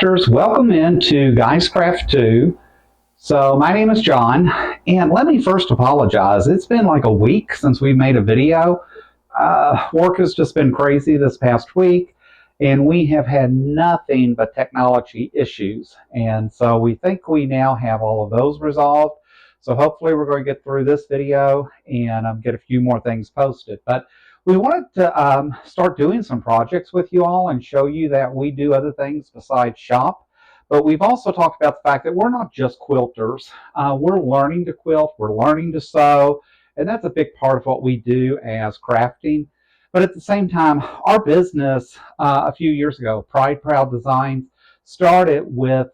Crafters, welcome into Guys Craft 2. So my name is John, and let me first apologize. It's been like a week since we made a video. Work has just been crazy this past week, and we have had nothing but technology issues. And so we think we now have all of those resolved. So hopefully we're going to get through this video and get a few more things posted. But we wanted to start doing some projects with you all and show you that we do other things besides shop. But we've also talked about the fact that we're not just quilters. We're learning to quilt, we're learning to sew, and that's a big part of what we do as crafting. But at the same time, our business a few years ago, Pride Proud Designs, started with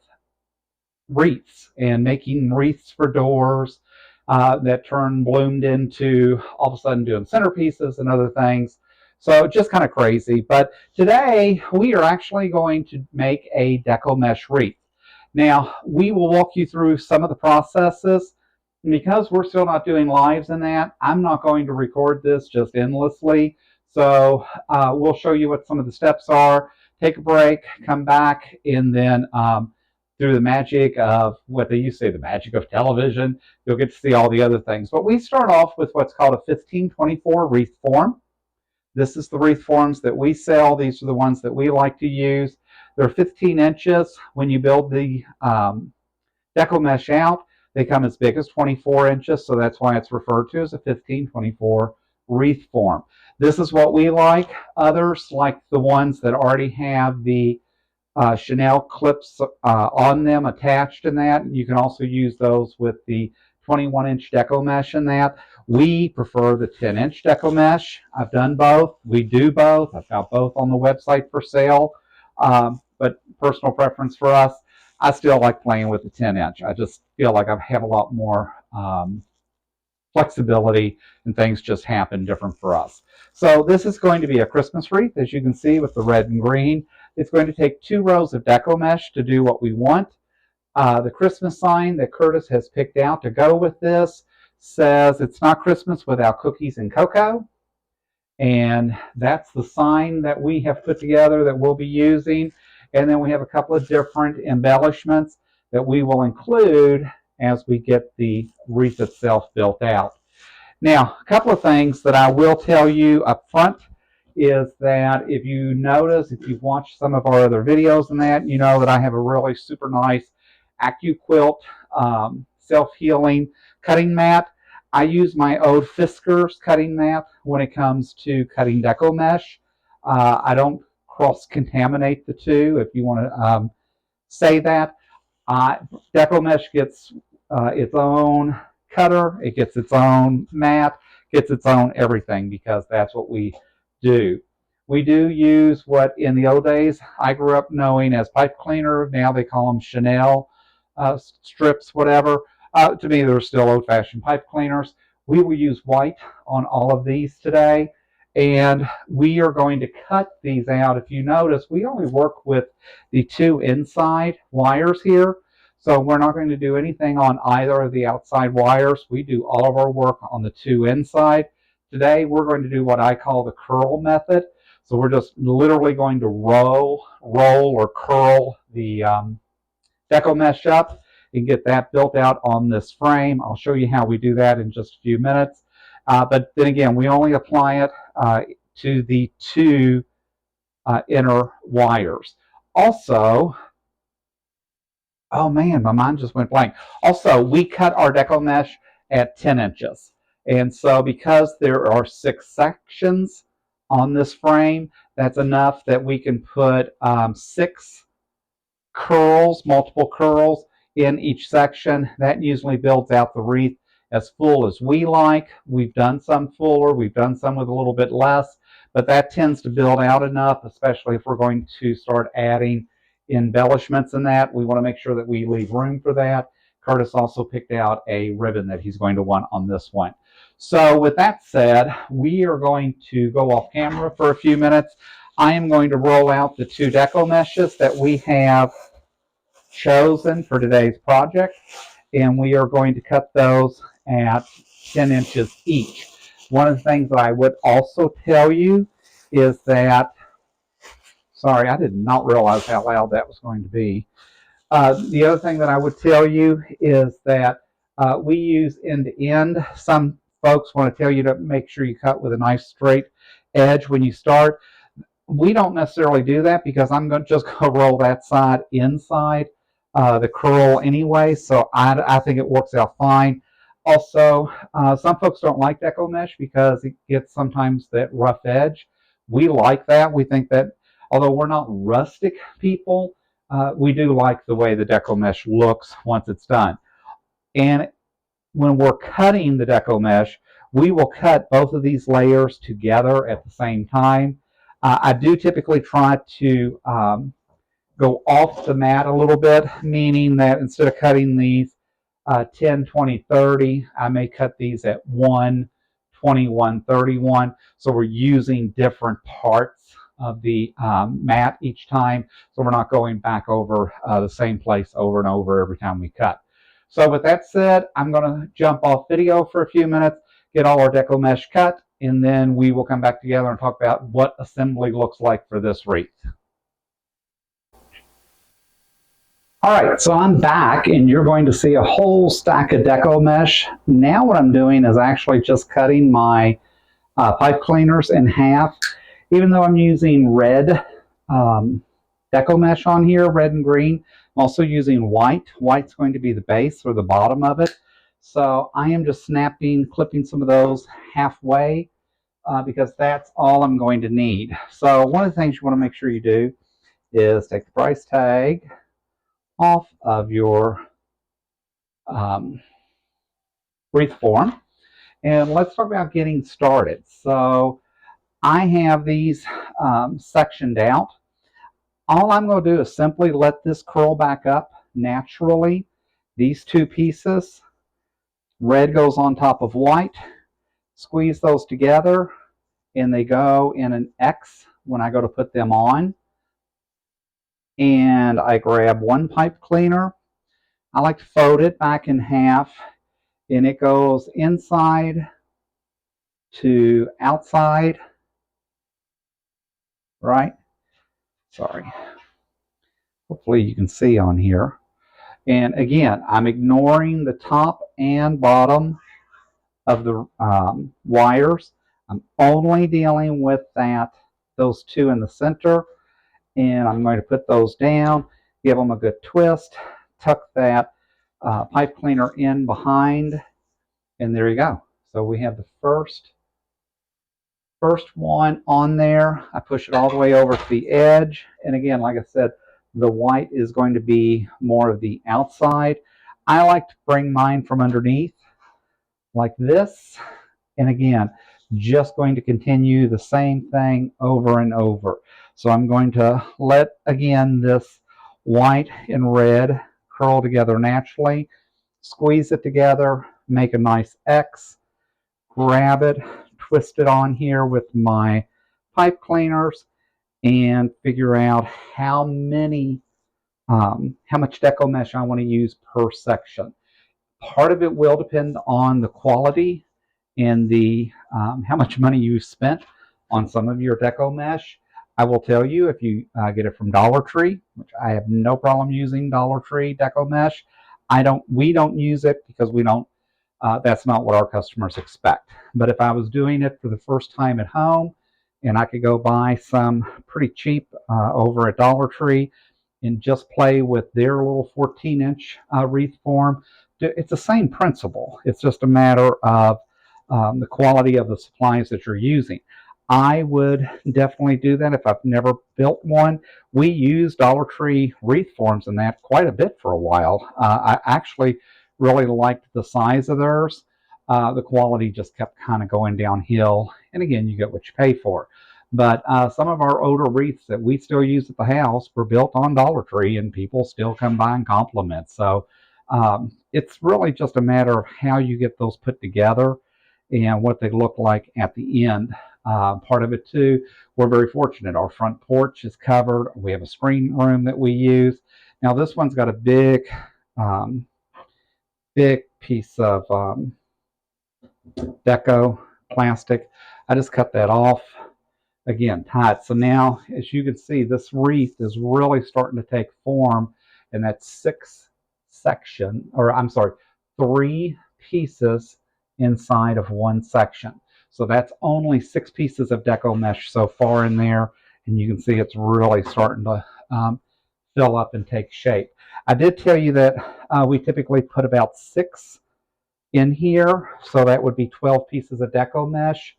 wreaths and making wreaths for doors that bloomed into all of a sudden doing centerpieces and other things. So just kind of crazy. But today we are actually going to make a Deco mesh wreath. Now we will walk you through some of the processes. And because we're still not doing lives in that, I'm not going to record this just endlessly. So we'll show you what some of the steps are, take a break, come back, and then through the magic of what they used to say, the magic of television, you'll get to see all the other things. But we start off with what's called a 1524 wreath form. This is the wreath forms that we sell. These are the ones that we like to use. They're 15 inches. When you build the Deco mesh out, they come as big as 24 inches, so that's why it's referred to as a 1524 wreath form. This is what we like. Others like the ones that already have the Chanel clips on them attached in that. You can also use those with the 21-inch Deco mesh in that. We prefer the 10-inch Deco mesh. I've done both. We do both. I've got both on the website for sale. But personal preference for us, I still like playing with the 10-inch. I just feel like I have a lot more flexibility and things just happen different for us. So this is going to be a Christmas wreath, as you can see, with the red and green. It's going to take 2 rows of Deco mesh to do what we want. The Christmas sign that Curtis has picked out to go with this says it's not Christmas without cookies and cocoa. And that's the sign that we have put together that we'll be using. And then we have a couple of different embellishments that we will include as we get the wreath itself built out. Now, a couple of things that I will tell you up front is that if you notice, if you've watched some of our other videos and that, you know that I have a really super nice AccuQuilt self-healing cutting mat. I use my old Fiskars cutting mat when it comes to cutting Deco mesh. I don't cross-contaminate the two, if you want to say that. Deco mesh gets its own cutter, it gets its own mat, gets its own everything, because that's what we do. We do use what in the old days I grew up knowing as pipe cleaner. Now they call them Chanel strips, whatever. To me, they're still old-fashioned pipe cleaners. We will use white on all of these today, and we are going to cut these out. If you notice, we only work with the 2 inside wires here, so we're not going to do anything on either of the outside wires. We do all of our work on the 2 inside. Today, we're going to do what I call the curl method. So we're just literally going to roll or curl the Deco mesh up and get that built out on this frame. I'll show you how we do that in just a few minutes. But then again, we only apply it to the 2 inner wires. Also, oh man, my mind just went blank. Also, we cut our Deco mesh at 10 inches. And so because there are 6 sections on this frame, that's enough that we can put 6 curls, multiple curls in each section. That usually builds out the wreath as full as we like. We've done some fuller, we've done some with a little bit less, but that tends to build out enough, especially if we're going to start adding embellishments in that. We want to make sure that we leave room for that. Curtis also picked out a ribbon that he's going to want on this one. So with that said, we are going to go off camera for a few minutes. I am going to roll out the 2 Deco meshes that we have chosen for today's project, and we are going to cut those at 10 inches each. One of the things that I would also tell you is that Sorry, I did not realize how loud that was going to be. The other thing that I would tell you is that we use end to end. Some folks want to tell you to make sure you cut with a nice straight edge when you start. We don't necessarily do that because I'm just going to roll that side inside the curl anyway, so I think it works out fine. Also, some folks don't like Deco mesh because it gets sometimes that rough edge. We like that. We think that although we're not rustic people, we do like the way the Deco mesh looks once it's done. And when we're cutting the Deco mesh, we will cut both of these layers together at the same time. I do typically try to go off the mat a little bit, meaning that instead of cutting these 10, 20, 30, I may cut these at 1, 21, 31. So we're using different parts of the mat each time, so we're not going back over the same place over and over every time we cut. So with that said, I'm going to jump off video for a few minutes, get all our Deco mesh cut, and then we will come back together and talk about what assembly looks like for this wreath. All right, so I'm back, and you're going to see a whole stack of Deco mesh. Now what I'm doing is actually just cutting my pipe cleaners in half. Even though I'm using red Deco mesh on here, red and green, I'm also using white. White's going to be the base or the bottom of it. So I am just clipping some of those halfway because that's all I'm going to need. So one of the things you want to make sure you do is take the price tag off of your wreath form. And let's talk about getting started. So I have these sectioned out. All I'm going to do is simply let this curl back up naturally. These two pieces, red goes on top of white, squeeze those together, and they go in an X when I go to put them on. And I grab one pipe cleaner. I like to fold it back in half, and it goes inside to outside, right? Sorry. Hopefully you can see on here. And again, I'm ignoring the top and bottom of the wires. I'm only dealing with those two in the center, and I'm going to put those down, give them a good twist, tuck that pipe cleaner in behind, and there you go. So we have the first one on there. I push it all the way over to the edge, and again, like I said, the white is going to be more of the outside. I like to bring mine from underneath like this, and again, just going to continue the same thing over and over. So I'm going to let, again, this white and red curl together naturally, squeeze it together, make a nice X, grab it, twist it on here with my pipe cleaners, and figure out how much Deco mesh I want to use per section. Part of it will depend on the quality and the how much money you spent on some of your Deco mesh. I will tell you, if you get it from Dollar Tree, which I have no problem using Dollar Tree Deco mesh, we don't use it because we don't. That's not what our customers expect. But if I was doing it for the first time at home, and I could go buy some pretty cheap over at Dollar Tree and just play with their little 14-inch wreath form, it's the same principle. It's just a matter of the quality of the supplies that you're using. I would definitely do that if I've never built one. We used Dollar Tree wreath forms in that quite a bit for a while. I actually really liked the size of theirs. The quality just kept kind of going downhill. And again, you get what you pay for. But some of our older wreaths that we still use at the house were built on Dollar Tree, and people still come by and compliment. So it's really just a matter of how you get those put together and what they look like at the end. Part of it too, we're very fortunate. Our front porch is covered. We have a screen room that we use. Now this one's got a big piece of Deco plastic. I just cut that off. again, tight. So now, as you can see, this wreath is really starting to take form, and that's 6 section, or I'm sorry, 3 pieces inside of 1 section. So that's only 6 pieces of deco mesh so far in there, and you can see it's really starting to fill up and take shape. I did tell you that we typically put about 6 in here, so that would be 12 pieces of deco mesh.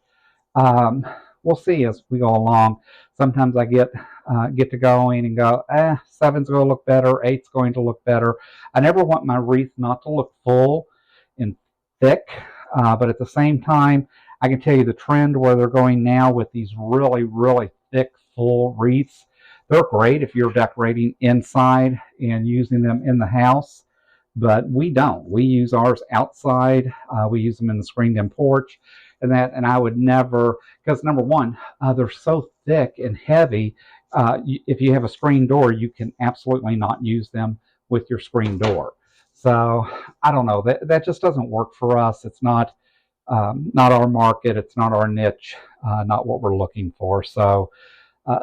We'll see as we go along. Sometimes I get to going and go, 7's going to look better, 8's going to look better. I never want my wreath not to look full and thick, but at the same time, I can tell you the trend where they're going now with these really, really thick, full wreaths. They're great if you're decorating inside and using them in the house, but we don't. We use ours outside. We use them in the screened-in porch, and I would never, because number one, they're so thick and heavy. If you have a screen door, you can absolutely not use them with your screen door. So I don't know. That just doesn't work for us. It's not our market. It's not our niche. Not what we're looking for. So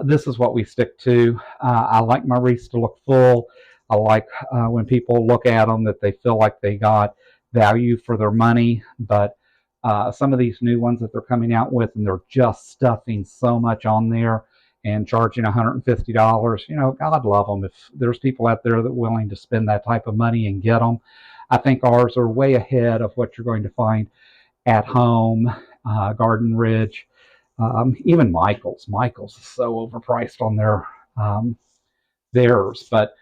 this is what we stick to. I like my wreaths to look full. I like when people look at them that they feel like they got value for their money. But some of these new ones that they're coming out with, and they're just stuffing so much on there and charging $150, God love them. If there's people out there that are willing to spend that type of money and get them, I think ours are way ahead of what you're going to find at home, Garden Ridge, even Michael's. Michael's is so overpriced on theirs. But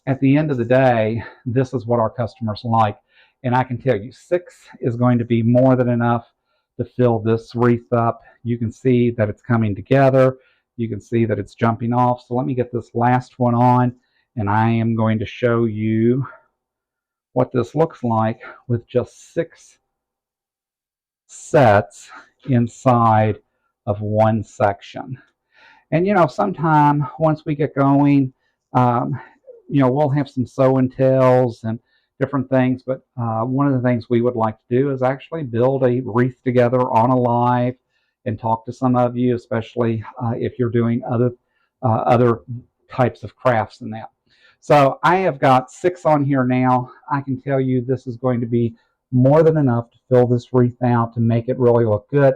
at the end of the day, this is what our customers like. And I can tell you, 6 is going to be more than enough to fill this wreath up. You can see that it's coming together. You can see that it's jumping off. So let me get this last one on, and I am going to show you what this looks like with just 6 sets inside of 1 section. And sometime once we get going, we'll have some show and tells and different things. But one of the things we would like to do is actually build a wreath together on a live and talk to some of you, especially if you're doing other types of crafts and that. So I have got 6 on here now. I can tell you this is going to be more than enough to fill this wreath out to make it really look good.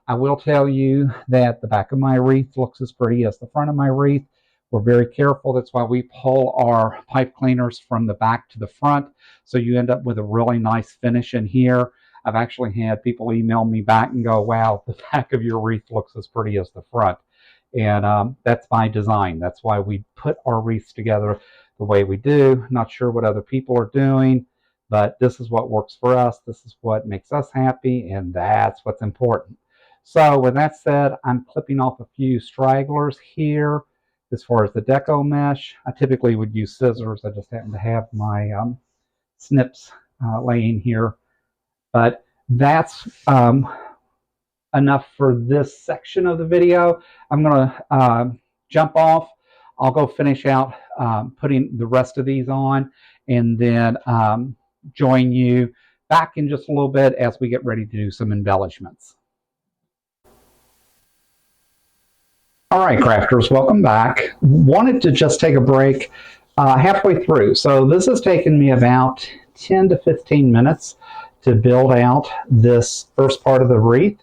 I will tell you that the back of my wreath looks as pretty as the front of my wreath. We're very careful. That's why we pull our pipe cleaners from the back to the front, so you end up with a really nice finish in here. I've actually had people email me back and go, wow, the back of your wreath looks as pretty as the front. And that's by design. That's why we put our wreaths together the way we do. Not sure what other people are doing, but this is what works for us. This is what makes us happy, and that's what's important. So with that said, I'm clipping off a few stragglers here. As far as the deco mesh, I typically would use scissors. I just happen to have my snips laying here. But that's enough for this section of the video. I'm going to jump off. I'll go finish out putting the rest of these on, and then join you back in just a little bit as we get ready to do some embellishments. All right, crafters, welcome back. Wanted to just take a break halfway through. So this has taken me about 10 to 15 minutes to build out this first part of the wreath.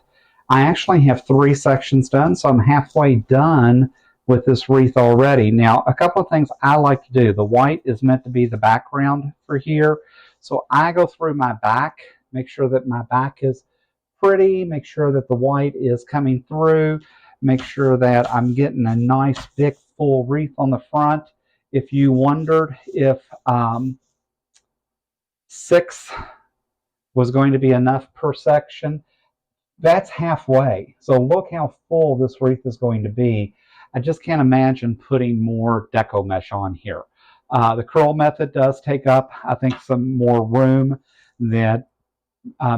I actually have 3 sections done, so I'm halfway done with this wreath already. Now, a couple of things I like to do. The white is meant to be the background for here. So I go through my back, make sure that my back is pretty, make sure that the white is coming through, make sure that I'm getting a nice big full wreath on the front. If you wondered if 6 was going to be enough per section, that's halfway. So look how full this wreath is going to be. I just can't imagine putting more deco mesh on here. The curl method does take up, I think, some more room than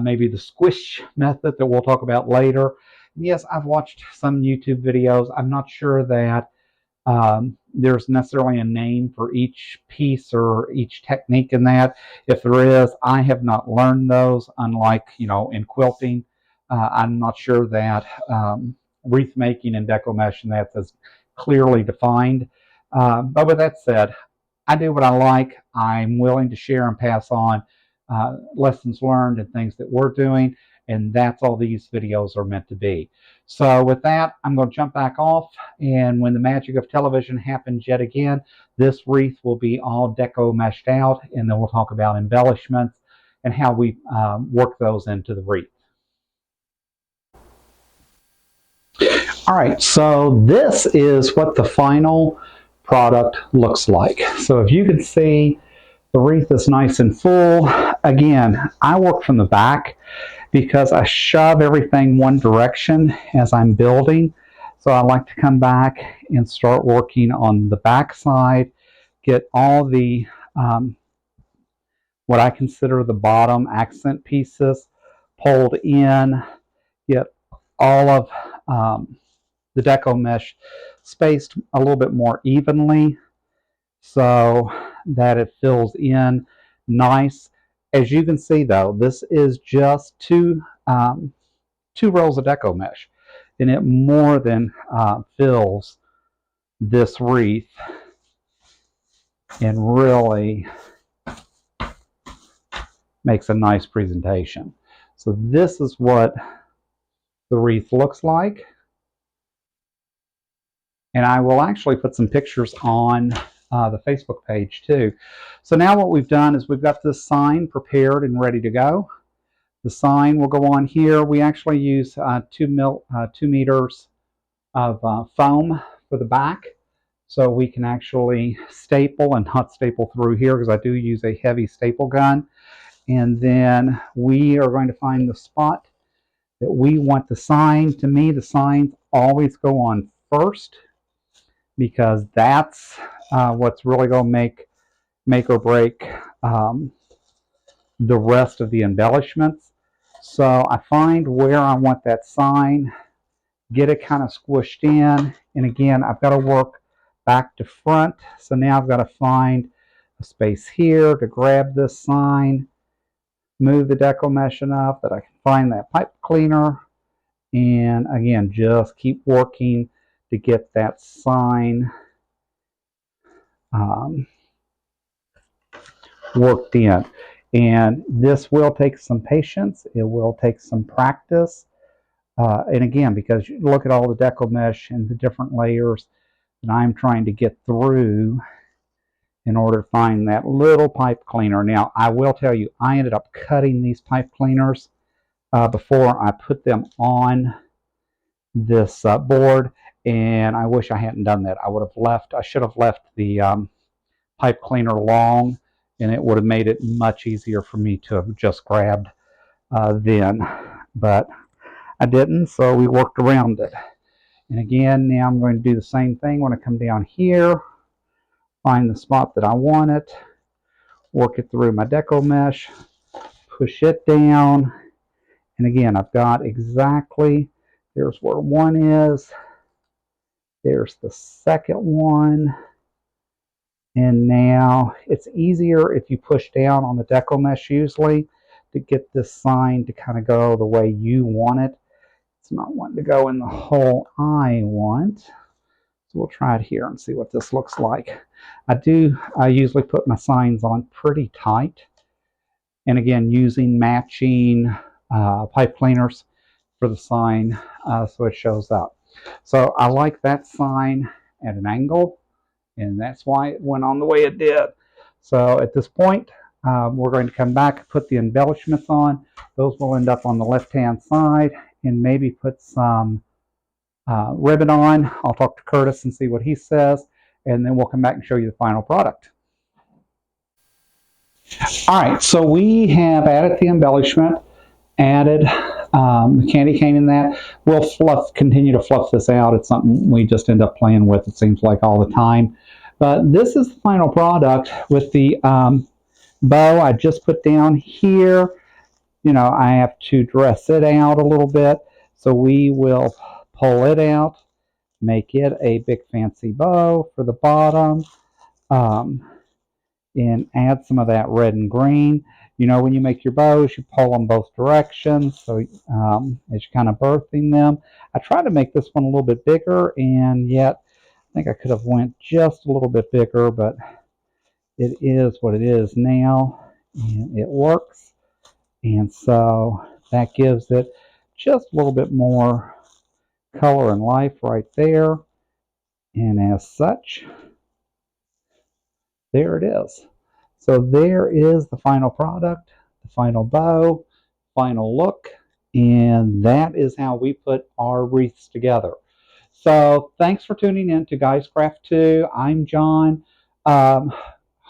maybe the squish method that we'll talk about later. Yes, I've watched some YouTube videos. I'm not sure that there's necessarily a name for each piece or each technique in that. If there is, I have not learned those, unlike, in quilting. I'm not sure that wreath making and deco mesh, and that's as clearly defined. But with that said, I do what I like. I'm willing to share and pass on lessons learned and things that we're doing, and that's all these videos are meant to be. So with that, I'm going to jump back off, and when the magic of television happens yet again, this wreath will be all deco meshed out, and then we'll talk about embellishments and how we work those into the wreath. All right, so this is what the final product looks like. So if you can see, the wreath is nice and full. Again, I work from the back because I shove everything one direction as I'm building. So I like to come back and start working on the back side, get all the what I consider the bottom accent pieces pulled in, get all of the deco mesh spaced a little bit more evenly so that it fills in nice. As you can see though, this is just two rows of deco mesh, and it more than fills this wreath and really makes a nice presentation. So this is what the wreath looks like. And I will actually put some pictures on the Facebook page too. So now what we've done is we've got this sign prepared and ready to go. The sign will go on here. We actually use 2 meters of foam for the back, so we can actually staple and not staple through here because I do use a heavy staple gun. And then we are going to find the spot that we want the sign. To me, the signs always go on first because that's what's really going to make or break the rest of the embellishments. So I find where I want that sign, get it kind of squished in, and again, I've got to work back to front. So now I've got to find a space here to grab this sign, move the deco mesh enough that I can find that pipe cleaner, and again, just keep working to get that sign worked in. And this will take some patience. It will take some practice. And again, because you look at all the deco mesh and the different layers that I'm trying to get through in order to find that little pipe cleaner. Now, I will tell you, I ended up cutting these pipe cleaners before I put them on this board, and I wish I hadn't done that. I should have left the pipe cleaner long, and it would have made it much easier for me to have just grabbed then. But I didn't, so we worked around it. And again, now I'm going to do the same thing when I come down here, find the spot that I want it, work it through my deco mesh, push it down, and again, I've got exactly, there's where one is, there's the second one, and now it's easier if you push down on the deco mesh usually to get this sign to kind of go the way you want it. It's not wanting to go in the hole I want. So we'll try it here and see what this looks like. I usually put my signs on pretty tight. And again, using matching pipe cleaners for the sign so it shows up. So I like that sign at an angle, and that's why it went on the way it did. So at this point, we're going to come back and put the embellishments on. Those will end up on the left-hand side, and maybe put some ribbon on. I'll talk to Curtis and see what he says, and then we'll come back and show you the final product. All right, so we have added the embellishment, added the candy cane in that. We'll continue to fluff this out. It's something we just end up playing with, it seems like, all the time. But this is the final product with the bow I just put down here. You know, I have to dress it out a little bit. So we will pull it out, make it a big fancy bow for the bottom, and add some of that red and green. You know, when you make your bows, you pull them both directions, so as you're kind of birthing them. I tried to make this one a little bit bigger, and yet I think I could have went just a little bit bigger, but it is what it is now, and it works. And so that gives it just a little bit more color and life right there. And as such, there it is. So there is the final product, the final bow, final look, and that is how we put our wreaths together. So thanks for tuning in to Guys Craft 2. I'm John. Um,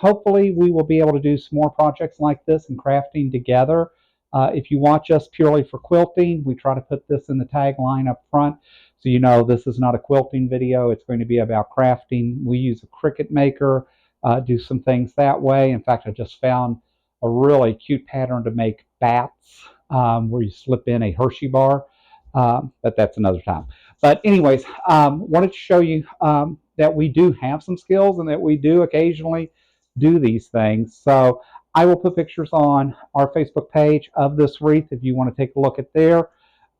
Hopefully we will be able to do some more projects like this and crafting together. If you watch us purely for quilting, we try to put this in the tagline up front, so you know this is not a quilting video. It's going to be about crafting. We use a Cricut maker, do some things that way. In fact, I just found a really cute pattern to make bats, where you slip in a Hershey bar, but that's another time. But anyways, wanted to show you that we do have some skills and that we do occasionally do these things. So I will put pictures on our Facebook page of this wreath if you want to take a look at there.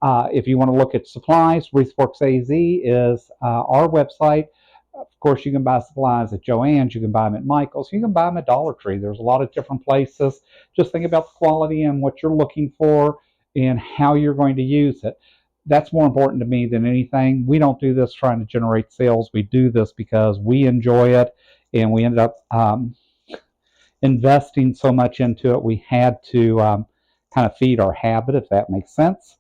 If you want to look at supplies, Wreathworks AZ is our website. Of course, you can buy supplies at Joann's, you can buy them at Michael's, you can buy them at Dollar Tree. There's a lot of different places. Just think about the quality and what you're looking for and how you're going to use it. That's more important to me than anything. We don't do this trying to generate sales. We do this because we enjoy it, and we ended up investing so much into it, we had to kind of feed our habit, if that makes sense.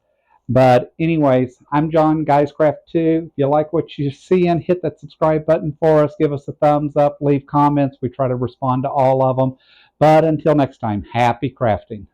But anyways, I'm John, GuysCraft 2. If you like what you're seeing, hit that subscribe button for us. Give us a thumbs up. Leave comments. We try to respond to all of them. But until next time, happy crafting.